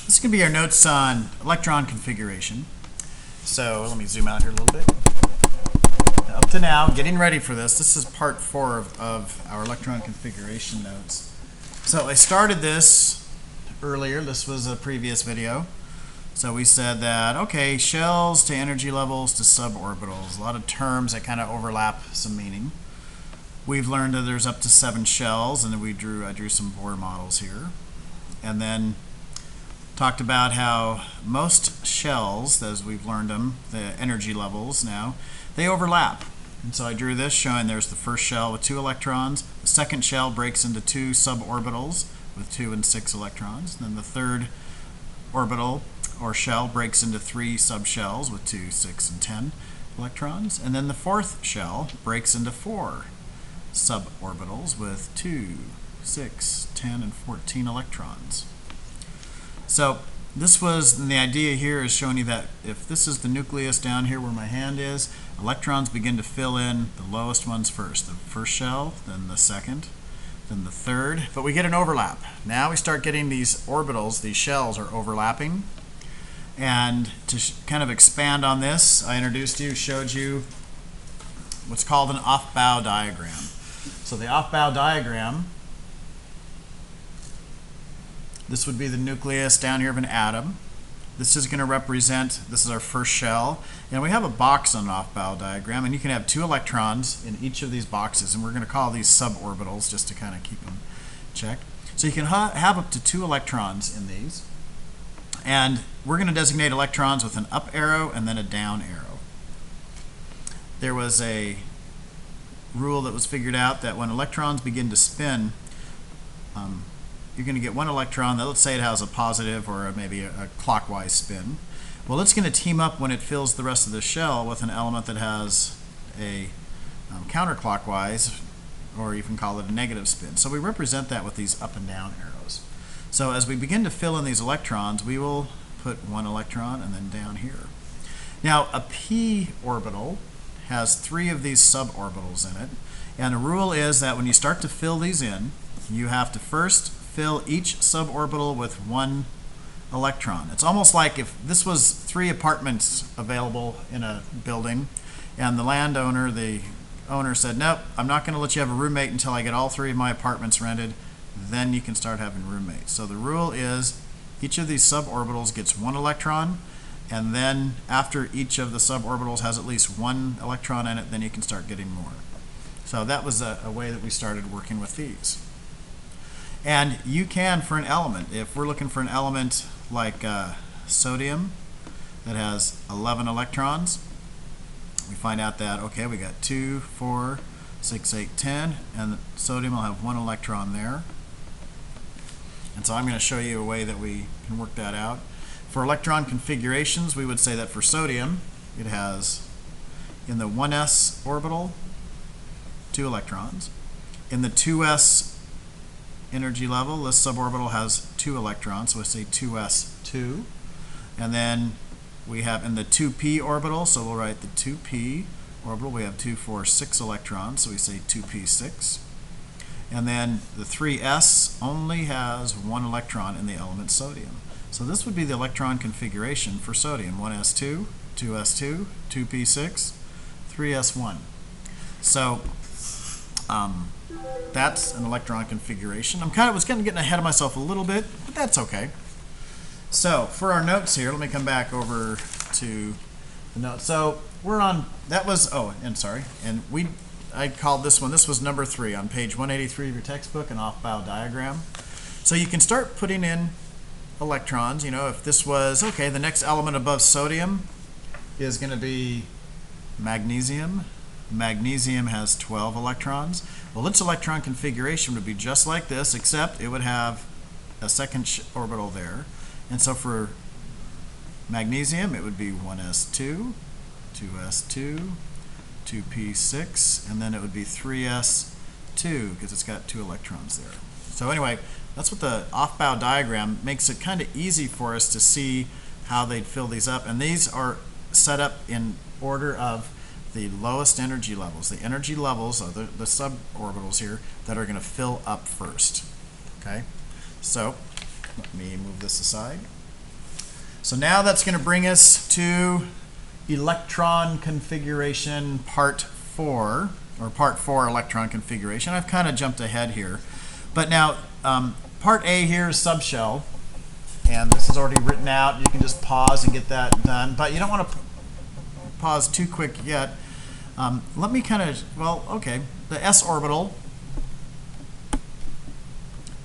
This is going to be our notes on electron configuration. So let me zoom out here a little bit. Up to now, getting ready for this. This is part 4 of our electron configuration notes. So I started this earlier. This was a previous video. So we said that, okay, shells to energy levels to suborbitals. A lot of terms that kind of overlap some meaning. We've learned that there's up to 7 shells, and then I drew some Bohr models here. And then talked about how most shells, as we've learned them, the energy levels now, they overlap. And so I drew this showing there's the first shell with 2 electrons. The second shell breaks into 2 suborbitals with 2 and 6 electrons. And then the third orbital or shell breaks into 3 subshells with 2, 6, and 10 electrons. And then the fourth shell breaks into 4 suborbitals with 2, 6, 10, and 14 electrons. So this was, and the idea here is showing you that if this is the nucleus down here where my hand is, electrons begin to fill in the lowest ones first. The first shell, then the second, then the third, but we get an overlap. Now we start getting these orbitals, these shells are overlapping. And to kind of expand on this, I showed you what's called an off-bow diagram. So the off-bow diagram, this would be the nucleus down here of an atom. This is going to represent, this is our first shell. And we have a box on an off-bow diagram, and you can have 2 electrons in each of these boxes, and we're going to call these suborbitals just to kind of keep them checked. So you can have up to 2 electrons in these. And we're going to designate electrons with an up arrow and then a down arrow. There was a rule that was figured out that when electrons begin to spin, you're going to get 1 electron that, let's say it has a positive or maybe a clockwise spin. Well, it's going to team up when it fills the rest of the shell with an element that has a counterclockwise, or you can call it a negative spin. So we represent that with these up and down arrows. So as we begin to fill in these electrons, we will put 1 electron and then down here. Now, a p orbital has 3 of these suborbitals in it, and the rule is that when you start to fill these in, you have to first fill each suborbital with 1 electron. It's almost like if this was 3 apartments available in a building, and the landowner, the owner said, nope, I'm not going to let you have a roommate until I get all 3 of my apartments rented. Then you can start having roommates. So the rule is each of these suborbitals gets 1 electron, and then after each of the suborbitals has at least 1 electron in it, then you can start getting more. So that was a way that we started working with these. And you can, for an element, if we're looking for an element like sodium that has 11 electrons, we find out that, okay, we got 2, 4, 6, 8, 10, and sodium will have 1 electron there. And so I'm going to show you a way that we can work that out. For electron configurations, we would say that for sodium, it has in the 1s orbital 2 electrons. In the 2s energy level, this suborbital has 2 electrons, so we say 2s2. And then we have in the 2p orbital, so we'll write the 2p orbital, we have 2, 4, 6 electrons, so we say 2p6. And then the 3s only has 1 electron in the element sodium. So this would be the electron configuration for sodium: 1s2, 2s2, 2p6, 3s1. So that's an electron configuration. I was kind of getting ahead of myself a little bit, but that's okay. So for our notes here, let me come back over to the notes. So we're on, that was, I called this one, this was number 3 on page 183 of your textbook, an off-bow diagram. So you can start putting in electrons. You know, if this was, okay, the next element above sodium is going to be magnesium. Magnesium has 12 electrons. Well, its electron configuration would be just like this, except it would have a second orbital there. And so for magnesium, it would be 1s2, 2s2, 2p6, and then it would be 3s2 because it's got 2 electrons there. So anyway, that's what the off-bow diagram makes it kind of easy for us to see how they'd fill these up. And these are set up in order of the lowest energy levels. The energy levels are the suborbitals here that are going to fill up first. Okay, so let me move this aside. So now that's going to bring us to electron configuration part 4, or part 4 electron configuration. I've kind of jumped ahead here. But now, part A here is subshell, and this is already written out. You can just pause and get that done, but you don't want to pause too quick yet. Let me kind of, well, okay. The s orbital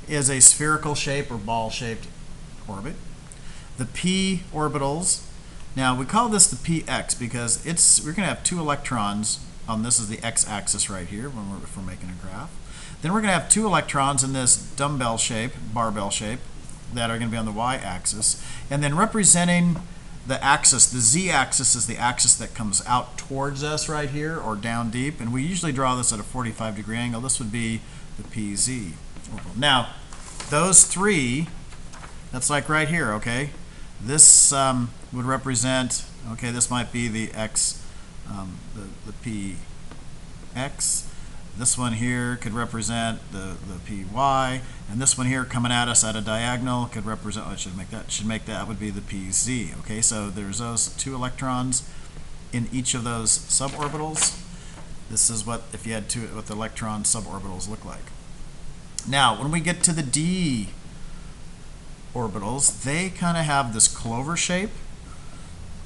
is a spherical shape or ball-shaped orbit. The p orbitals, now we call this the px because we're going to have 2 electrons on, this is the x-axis right here if we're making a graph. Then we're going to have 2 electrons in this dumbbell shape, barbell shape, that are going to be on the y-axis. And then representing the axis, the z-axis is the axis that comes out towards us right here or down deep. And we usually draw this at a 45-degree angle. This would be the pz orbital. Now, those 3, that's like right here, okay? This would represent, okay, this might be the x, the px. This one here could represent the py, and this one here coming at us at a diagonal could represent, oh, should make that would be the pz. Okay, so there's those 2 electrons in each of those suborbitals. This is what, if you had 2, what the electron suborbitals look like. Now, when we get to the d orbitals, they kind of have this clover shape,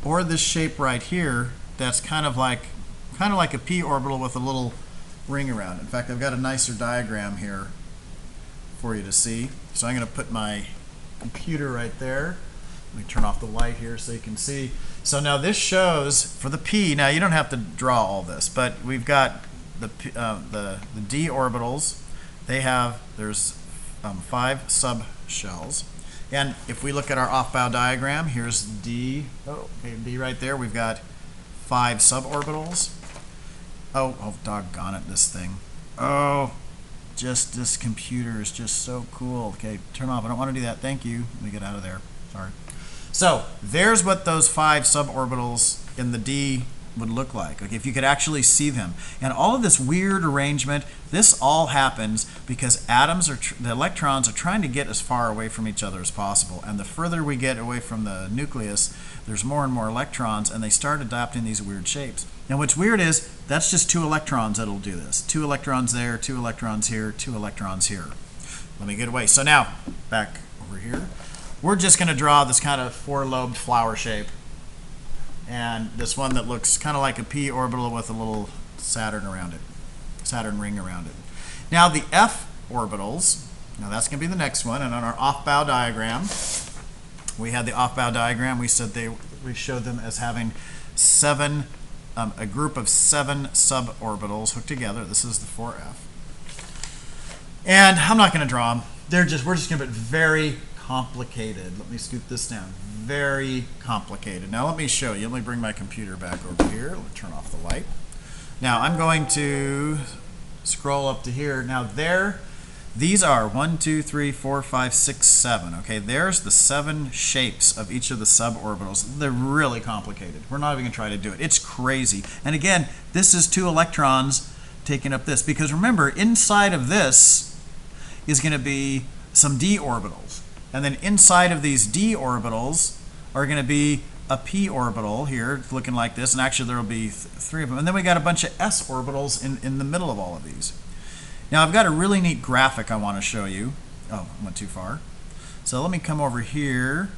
or this shape right here that's kind of like a p orbital with a little ring around it. In fact, I've got a nicer diagram here for you to see. So I'm going to put my computer right there. Let me turn off the light here so you can see. So now this shows for the p. Now you don't have to draw all this, but we've got the d orbitals. There's 5 subshells. And if we look at our off-bow diagram, here's D. Oh, okay, D right there. We've got 5 suborbitals. Oh, doggone it, this thing. Oh, just this computer is just so cool. Okay, turn off. I don't want to do that. Thank you. Let me get out of there. Sorry. So there's what those 5 suborbitals in the D would look like. Okay, if you could actually see them. And all of this weird arrangement, this all happens because the electrons are trying to get as far away from each other as possible. And the further we get away from the nucleus, there's more and more electrons, and they start adopting these weird shapes. Now what's weird is that's just 2 electrons that'll do this. 2 electrons there, 2 electrons here, 2 electrons here. Let me get away. So now, back over here, we're just going to draw this kind of 4-lobed flower shape. And this one that looks kind of like a p orbital with a little Saturn around it, Saturn ring around it. Now the f orbitals, now that's going to be the next one. And on our off-bow diagram, we had the off-bow diagram. We said we showed them as having 7, a group of 7 suborbitals hooked together. This is the 4f. And I'm not going to draw them. We're just going to put very complicated. Let me scoot this down. Very complicated. Now let me show you. Let me bring my computer back over here. Let me turn off the light. Now I'm going to scroll up to here. Now these are 1, 2, 3, 4, 5, 6, 7. Okay, there's the 7 shapes of each of the suborbitals. They're really complicated. We're not even going to try to do it. It's crazy. And again, this is 2 electrons taking up this. Because remember, inside of this is going to be some d orbitals. And then inside of these d orbitals are going to be a p orbital here, looking like this. And actually, there will be 3 of them. And then we got a bunch of s orbitals in the middle of all of these. Now, I've got a really neat graphic I want to show you. Oh, I went too far. So let me come over here.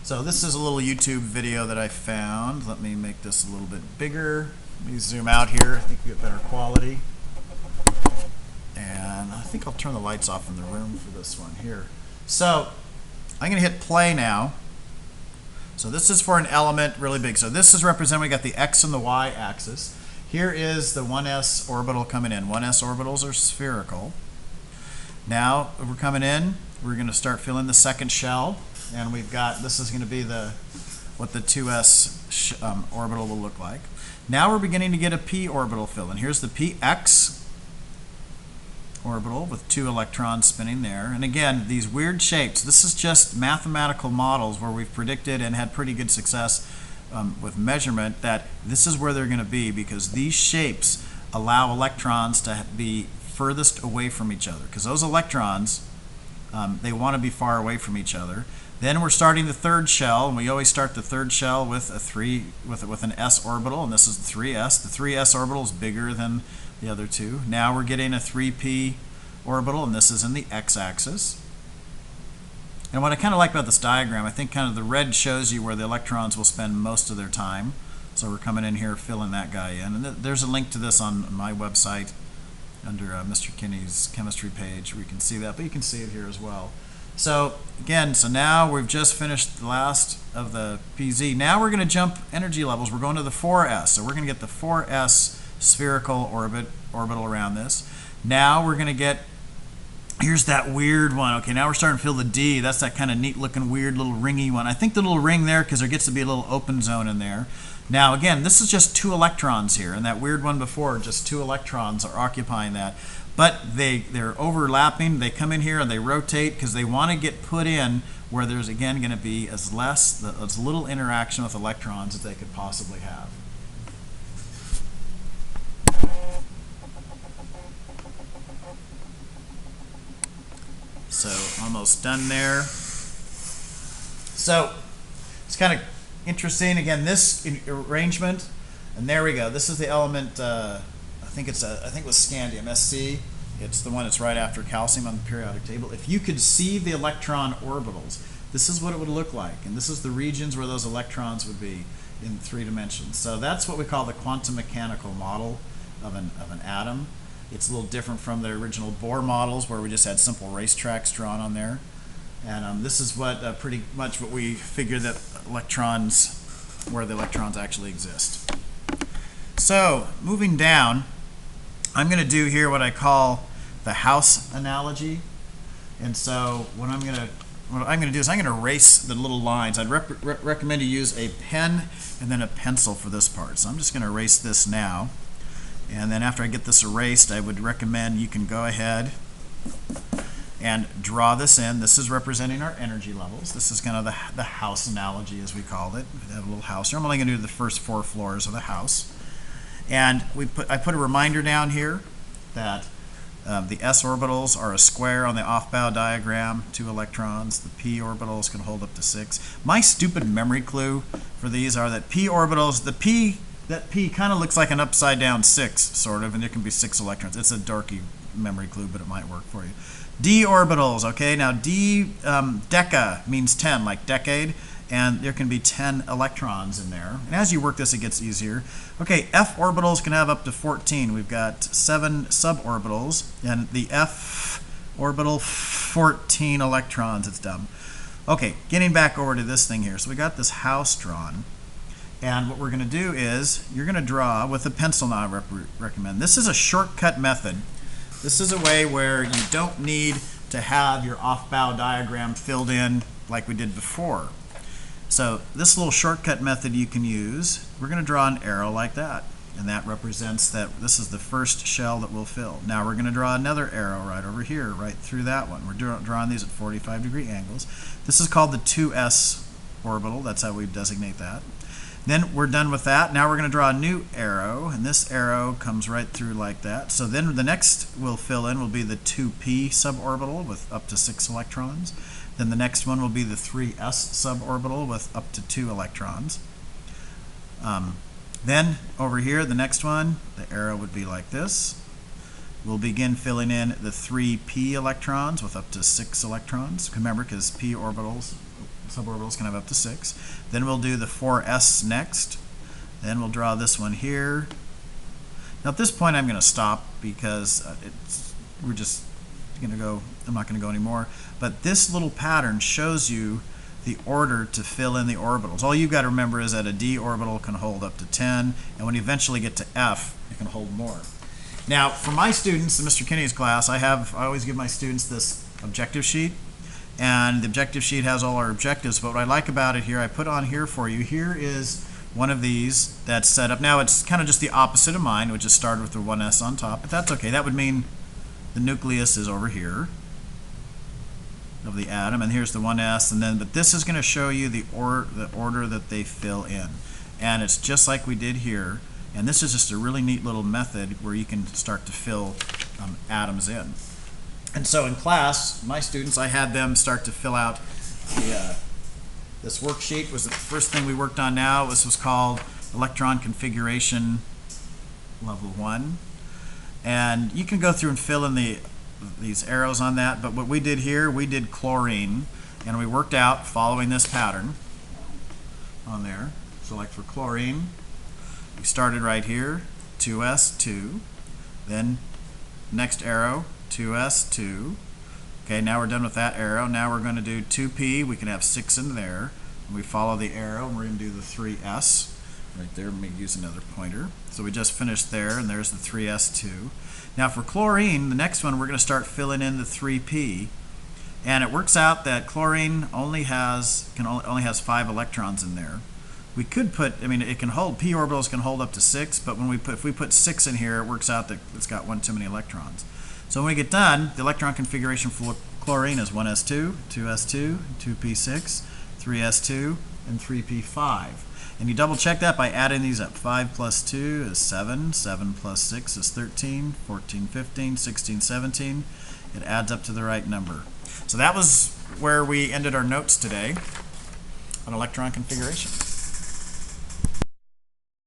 So this is a little YouTube video that I found. Let me make this a little bit bigger. Let me zoom out here. I think we get better quality. And I think I'll turn the lights off in the room for this one here. So I'm going to hit play now. So this is for an element really big. So this is representing, we got the x and the y axis. Here is the 1s orbital coming in. 1s orbitals are spherical. Now we're coming in, we're going to start filling the second shell. And we've got, this is going to be what the 2s orbital will look like. Now we're beginning to get a p orbital fill. And here's the px orbital with 2 electrons spinning there. And again, these weird shapes, this is just mathematical models where we've predicted and had pretty good success with measurement that this is where they're going to be, because these shapes allow electrons to be furthest away from each other, because those electrons They want to be far away from each other. Then we're starting the third shell, and we always start the third shell with an s orbital, and this is the 3s. The 3s orbital is bigger than the other two. Now we're getting a 3p orbital, and this is in the x-axis. And what I kind of like about this diagram, I think kind of the red shows you where the electrons will spend most of their time. So we're coming in here filling that guy in. And there's a link to this on my website under Mr. Kinney's chemistry page where you can see that, but you can see it here as well. So again, so now we've just finished the last of the PZ. Now we're going to jump energy levels. We're going to the 4s. So we're going to get the 4s spherical orbital around this. Now we're going to get, here's that weird one. Okay, now we're starting to feel the D. That's that kind of neat looking weird little ringy one. I think the little ring there because there gets to be a little open zone in there. Now again, this is just 2 electrons here, and that weird one before, just 2 electrons are occupying that. But they're overlapping. They come in here and they rotate because they want to get put in where there's again going to be as little interaction with electrons as they could possibly have. So almost done there. So it's kind of interesting. Again, this arrangement, and there we go. This is the element. I think it was scandium, Sc. It's the one that's right after calcium on the periodic table. If you could see the electron orbitals, this is what it would look like, and this is the regions where those electrons would be in 3 dimensions. So that's what we call the quantum mechanical model of an atom. It's a little different from the original Bohr models where we just had simple racetracks drawn on there. And this is what pretty much what we figure that electrons, where the electrons actually exist. So moving down, I'm going to do here what I call the house analogy. And so what I'm going to do is I'm going to erase the little lines. I'd recommend you use a pen and then a pencil for this part. So I'm just going to erase this now. And then after I get this erased, I would recommend you can go ahead and draw this in. This is representing our energy levels. This is kind of the house analogy, as we called it. We have a little house here. I'm only going to do the first 4 floors of the house. And I put a reminder down here that the s orbitals are a square on the off-bow diagram, 2 electrons. The p orbitals can hold up to 6. My stupid memory clue for these are that p orbitals, that p kind of looks like an upside down 6, sort of, and there can be 6 electrons. It's a dorky memory clue, but it might work for you. D orbitals, okay, now D, deca means 10, like decade, and there can be 10 electrons in there. And as you work this, it gets easier. Okay, f orbitals can have up to 14. We've got 7 suborbitals, and the f orbital, 14 electrons. It's dumb. Okay, getting back over to this thing here. So we got this house drawn. And what we're going to do is you're going to draw with a pencil now, I recommend. This is a shortcut method. This is a way where you don't need to have your off-bow diagram filled in like we did before. So this little shortcut method you can use, we're going to draw an arrow like that. And that represents that this is the first shell that we'll fill. Now we're going to draw another arrow right over here, right through that one. We're drawing these at 45-degree angles. This is called the 2s orbital. That's how we designate that. Then we're done with that. Now we're going to draw a new arrow, and this arrow comes right through like that. So then the next we'll fill in will be the 2p suborbital with up to 6 electrons. Then the next one will be the 3s suborbital with up to 2 electrons. Then over here, the next one, the arrow would be like this. We'll begin filling in the 3p electrons with up to 6 electrons. Remember, because p orbitals, suborbitals can have up to 6. Then we'll do the 4s next. Then we'll draw this one here. Now at this point I'm going to stop because we're just going to go, I'm not going to go anymore. But this little pattern shows you the order to fill in the orbitals. All you've got to remember is that a d orbital can hold up to 10, and when you eventually get to f, it can hold more. Now for my students in Mr. Kinney's class, I always give my students this objective sheet. And the objective sheet has all our objectives, but what I like about it here, I put on here for you. Here is one of these that's set up. Now it's kind of just the opposite of mine, which is started with the 1s on top, but that's okay. That would mean the nucleus is over here of the atom, and here's the 1s, and then, but this is going to show you the order that they fill in. And it's just like we did here, and this is just a really neat little method where you can start to fill atoms in. And so in class, my students, I had them start to fill out this worksheet. Was the first thing we worked on now. This was called Electron Configuration Level 1. And you can go through and fill in these arrows on that, but what we did here, we did chlorine, and we worked out following this pattern on there. So like for chlorine, we started right here, 2s2, then next arrow, 2s2. Okay, now we're done with that arrow. Now we're going to do 2p. We can have 6 in there. And we follow the arrow, and we're going to do the 3s right there. Let me use another pointer. So we just finished there, and there's the 3s2. Now for chlorine, the next one, we're going to start filling in the 3p. And it works out that chlorine only has 5 electrons in there. We could put, I mean, it can hold, p orbitals can hold up to 6, but if we put 6 in here, it works out that it's got one too many electrons. So when we get done, the electron configuration for chlorine is 1s2, 2s2, 2p6, 3s2, and 3p5. And you double check that by adding these up. 5 plus 2 is 7, 7 plus 6 is 13, 14, 15, 16, 17. It adds up to the right number. So that was where we ended our notes today on electron configuration.